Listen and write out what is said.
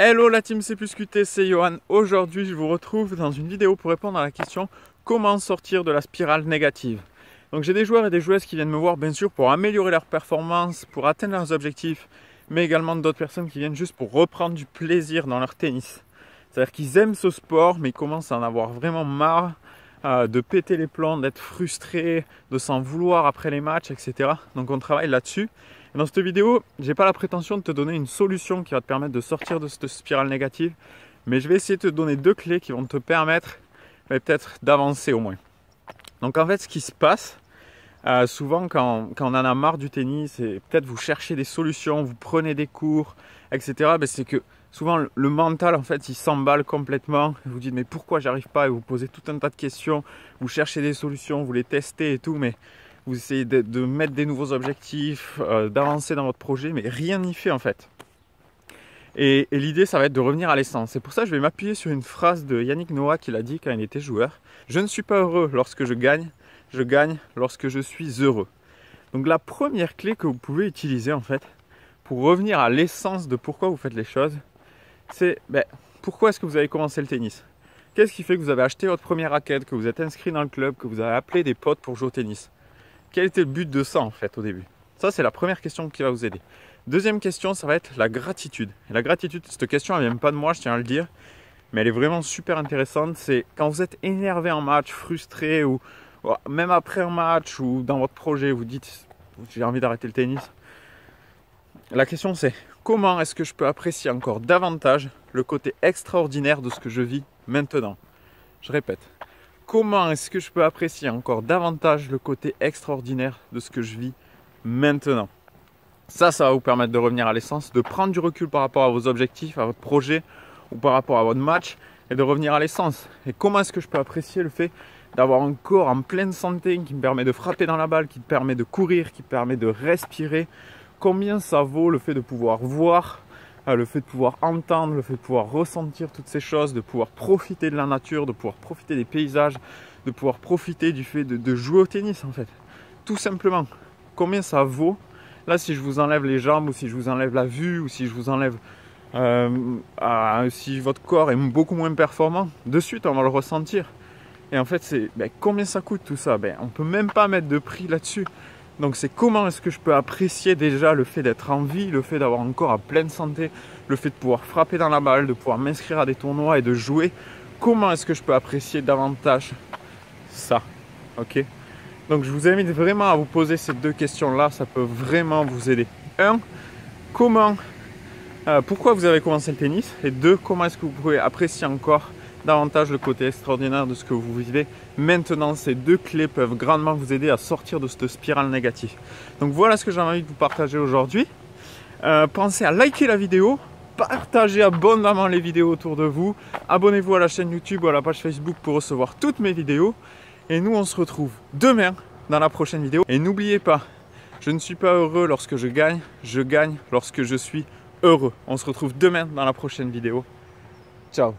Hello la team C+QT, c'est Johan. Aujourd'hui, je vous retrouve dans une vidéo pour répondre à la question comment sortir de la spirale négative. Donc j'ai des joueurs et des joueuses qui viennent me voir bien sûr pour améliorer leur performance, pour atteindre leurs objectifs, mais également d'autres personnes qui viennent juste pour reprendre du plaisir dans leur tennis. C'est-à-dire qu'ils aiment ce sport, mais ils commencent à en avoir vraiment marre de péter les plombs, d'être frustrés, de s'en vouloir après les matchs, etc. Donc on travaille là-dessus. Et dans cette vidéo, je n'ai pas la prétention de te donner une solution qui va te permettre de sortir de cette spirale négative, mais je vais essayer de te donner deux clés qui vont te permettre peut-être d'avancer au moins. Donc en fait, ce qui se passe, souvent quand on en a marre du tennis et peut-être vous cherchez des solutions, vous prenez des cours, etc., c'est que souvent le mental en fait il s'emballe complètement. Vous dites mais pourquoi j'arrive pas, et vous posez tout un tas de questions, vous cherchez des solutions, vous les testez et tout, mais vous essayez de mettre des nouveaux objectifs, d'avancer dans votre projet, mais rien n'y fait en fait. Et l'idée, ça va être de revenir à l'essence. C'est pour ça que je vais m'appuyer sur une phrase de Yannick Noah qu'il a dit quand il était joueur. Je ne suis pas heureux lorsque je gagne lorsque je suis heureux. Donc la première clé que vous pouvez utiliser en fait, pour revenir à l'essence de pourquoi vous faites les choses, c'est pourquoi est-ce que vous avez commencé le tennis? Qu'est-ce qui fait que vous avez acheté votre première raquette, que vous êtes inscrit dans le club, que vous avez appelé des potes pour jouer au tennis? Quel était le but de ça en fait au début? Ça, c'est la première question qui va vous aider. Deuxième question, ça va être la gratitude. Et la gratitude, cette question, elle ne vient pas de moi, je tiens à le dire, mais elle est vraiment super intéressante. C'est quand vous êtes énervé en match, frustré, ou même après un match, ou dans votre projet, vous dites j'ai envie d'arrêter le tennis. La question c'est comment est-ce que je peux apprécier encore davantage le côté extraordinaire de ce que je vis maintenant? Je répète. Comment est-ce que je peux apprécier encore davantage le côté extraordinaire de ce que je vis maintenant? Ça va vous permettre de revenir à l'essence, de prendre du recul par rapport à vos objectifs, à votre projet ou par rapport à votre match et de revenir à l'essence. Et comment est-ce que je peux apprécier le fait d'avoir un corps en pleine santé qui me permet de frapper dans la balle, qui me permet de courir, qui me permet de respirer? Combien ça vaut le fait de pouvoir voir, le fait de pouvoir entendre, le fait de pouvoir ressentir toutes ces choses, de pouvoir profiter de la nature, de pouvoir profiter des paysages, de pouvoir profiter du fait de jouer au tennis en fait. Tout simplement. Combien ça vaut? Là, si je vous enlève les jambes, ou si je vous enlève la vue, ou si je vous enlève si votre corps est beaucoup moins performant, de suite on va le ressentir. Et en fait, c'est combien ça coûte tout ça? On ne peut même pas mettre de prix là-dessus. Donc c'est comment est-ce que je peux apprécier déjà le fait d'être en vie, le fait d'avoir un corps en pleine santé, le fait de pouvoir frapper dans la balle, de pouvoir m'inscrire à des tournois et de jouer. Comment est-ce que je peux apprécier davantage ça? Ok. Donc je vous invite vraiment à vous poser ces deux questions-là, ça peut vraiment vous aider. 1. Pourquoi vous avez commencé le tennis? Et 2. Comment est-ce que vous pouvez apprécier encore davantage le côté extraordinaire de ce que vous vivez maintenant? Ces deux clés peuvent grandement vous aider à sortir de cette spirale négative. Donc voilà ce que j'ai envie de vous partager aujourd'hui. Pensez à liker la vidéo, partagez abondamment les vidéos autour de vous, abonnez-vous à la chaîne YouTube ou à la page Facebook pour recevoir toutes mes vidéos. Et nous, on se retrouve demain dans la prochaine vidéo. Et n'oubliez pas, je ne suis pas heureux lorsque je gagne lorsque je suis heureux. On se retrouve demain dans la prochaine vidéo. Ciao!